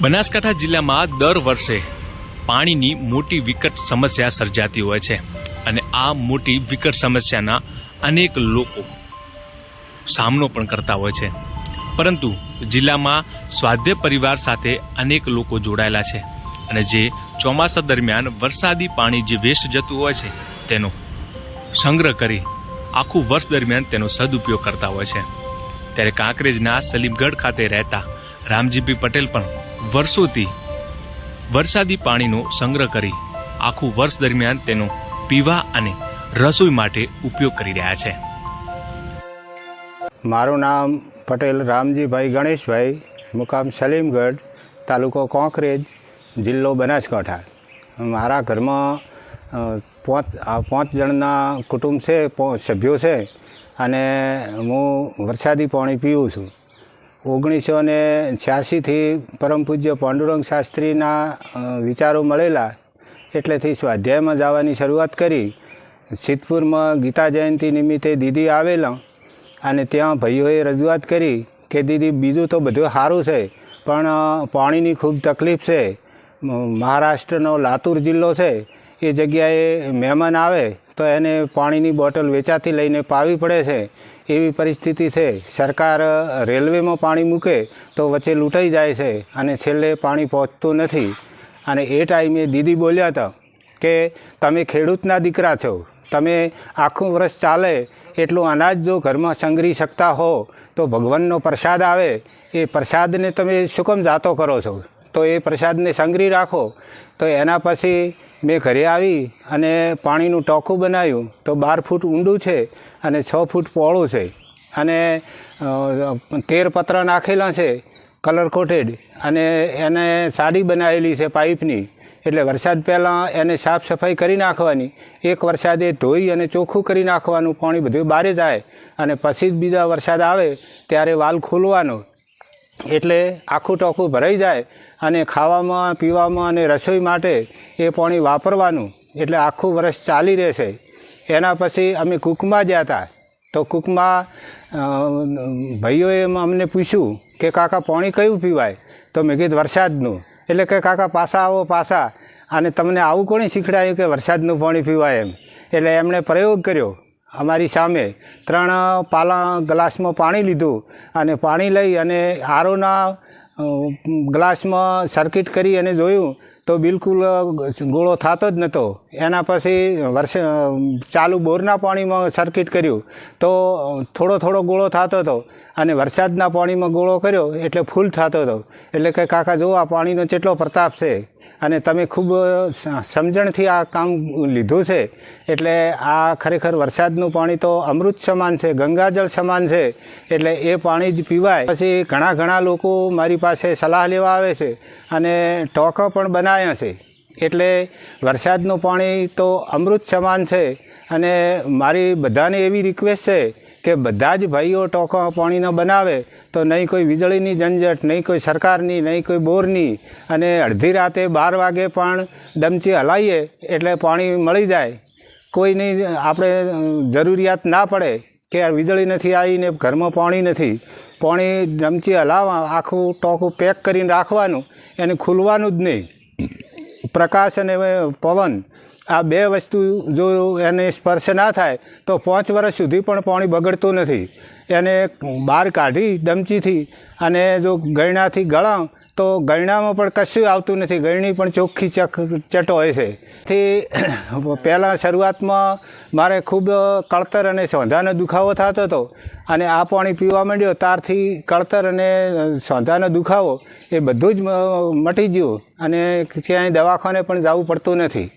બનાસકાંઠા જિલ્લામાં દર વર્ષે પાણીની મોટી વિકટ સમસ્યા સર્જાતી હોય છે અને આ મોટી વિકટ સમસ્યાના અનેક લોકો સામનો પણ કરતા હોય છે, પરંતુ જિલ્લામાં સ્વાધ્યાય પરિવાર સાથે અનેક લોકો જોડાયેલા છે અને જે ચોમાસા દરમિયાન વરસાદી પાણી જે વેસ્ટ જતું હોય છે તેનો સંગ્રહ કરી આખું વર્ષ દરમિયાન તેનો સદુપયોગ કરતા હોય છે। ત્યારે કાંકરેજના સલીમગઢ ખાતે રહેતા રામજીભાઈ પટેલ પણ વર્ષોથી વરસાદી પાણીનો સંગ્રહ કરી આખું વર્ષ દરમિયાન તેનો પીવા અને રસોઈ માટે ઉપયોગ કરી રહ્યા છે। મારું નામ પટેલ રામજીભાઈ ગણેશભાઈ, મુકામ સલીમગઢ, તાલુકો કાંકરેજ, જિલ્લો બનાસકાંઠા। મારા ઘરમાં પાંચ જણના કુટુંબ છે, સભ્યો છે અને હું વરસાદી પાણી પીવું છું। 1986થી પરમ પૂજ્ય પાંડુરંગ શાસ્ત્રીના વિચારો મળેલા એટલેથી સ્વાધ્યાયમાં જવાની શરૂઆત કરી। સિદ્ધપુરમાં ગીતા જયંતિ નિમિત્તે દીદી આવેલા અને ત્યાં ભાઈઓએ રજૂઆત કરી કે દીદી બીજું તો બધું સારું છે પણ પાણીની ખૂબ તકલીફ છે। મહારાષ્ટ્રનો લાતુર જિલ્લો છે, એ જગ્યાએ મહેમાન આવે તો એને પાણીની બોટલ વેચાતી લઈને પાવી પડે છે, એવી પરિસ્થિતિ છે। સરકાર રેલવેમાં પાણી મૂકે તો વચ્ચે લૂંટાઈ જાય છે અને છેલ્લે પાણી પહોંચતું નથી। અને એ ટાઈમે દીદી બોલ્યા હતા કે તમે ખેડૂતના દીકરા છો, તમે આખું વર્ષ ચાલે એટલું અનાજ જો ઘરમાં સંગ્રહી શકતા હો તો ભગવાનનો પ્રસાદ આવે, એ પ્રસાદને તમે શું કેમ જાતો કરો છો? તો એ પ્રસાદને સંગ્રહી રાખો। તો એના પછી મેં ઘરે આવી અને પાણીનું ટોકું બનાવ્યું તો 12 ફૂટ ઊંડું છે અને 6 ફૂટ પહોળું છે અને 13 પત્ર નાખેલા છે કલર કોટેડ, અને એને સાડી બનાવેલી છે પાઇપની, એટલે વરસાદ પહેલાં એને સાફ સફાઈ કરી નાખવાની, એક વરસાદે ધોઈ અને ચોખ્ખું કરી નાખવાનું, પાણી બધું બહાર જાય અને પછી જ બીજા વરસાદ આવે ત્યારે વાલ ખોલવાનો, એટલે આખું ટોકું ભરાઈ જાય અને ખાવામાં પીવામાં અને રસોઈ માટે એ પાણી વાપરવાનું, એટલે આખું વર્ષ ચાલી રહેશે। એના પછી અમે કૂકમાં ગયા હતા તો કૂકમાં ભાઈઓએ અમને પૂછ્યું કે કાકા પાણી કયું પીવાય? તો મેં કીધું વરસાદનું। એટલે કે કાકા પાછા આવો પાછા, અને તમને આવું કોણે શીખડાયું કે વરસાદનું પાણી પીવાય એમ? એટલે એમણે પ્રયોગ કર્યો અમારી સામે, 3 પાલા ગ્લાસમાં પાણી લીધું અને પાણી લઈ અને આરોના ગ્લાસમાં સર્કિટ કરી અને જોયું તો બિલકુલ ગોળો થતો જ નહોતો। એના પછી ચાલુ બોરના પાણીમાં સર્કિટ કર્યું તો થોડો થોડો ગોળો થતો હતો અને વરસાદના પાણીમાં ગોળો કર્યો એટલે ફૂલ થતો હતો। એટલે કે કાકા જો આ પાણીનો કેટલો પ્રતાપ છે અને તમે ખૂબ સમજણથી આ કામ લીધું છે, એટલે આ ખરેખર વરસાદનું પાણી તો અમૃત સમાન છે, ગંગાજળ સમાન છે, એટલે એ પાણી જ પીવાય। પછી ઘણા લોકો મારી પાસે સલાહ લેવા આવે છે અને ટોકા પણ બનાવ્યા છે, એટલે વરસાદનું પાણી તો અમૃત સમાન છે। અને મારી બધાને એવી રિક્વેસ્ટ છે કે બધા જ ભાઈઓ ટોકા પાણીનો બનાવે તો નહીં કોઈ વીજળીની ઝંઝટ, નહીં કોઈ સરકારની, નહીં કોઈ બોરની, અને અડધી રાતે 12 વાગે પણ ડમચી હલાવીએ એટલે પાણી મળી જાય। કોઈની આપણે જરૂરિયાત ના પડે કે વીજળી નથી આવીને ઘરમાં પાણી નથી, પાણી ડમચી હલાવવા આખું ટોકું પેક કરીને રાખવાનું, એને ખુલવાનું જ નહીં। પ્રકાશ અને પવન આ 2 વસ્તુ જો એને સ્પર્શ ના થાય તો 5 વર્ષ સુધી પણ પાણી બગડતું નથી। એને બહાર કાઢી ડમચીથી અને જો ગળણાથી ગળાવ તો ગળણામાં પણ કશું આવતું નથી, ગળણી પણ ચોખ્ખી ચટ હોય છે। થી પહેલાં શરૂઆતમાં મારે ખૂબ કળતર અને સોંધાનો દુખાવો થતો હતો અને આ પાણી પીવા માંડ્યો ત્યારથી કળતર અને સોંધાનો દુખાવો એ બધું જ મટી ગયું અને ક્યાંય દવાખાને પણ જવું પડતું નથી।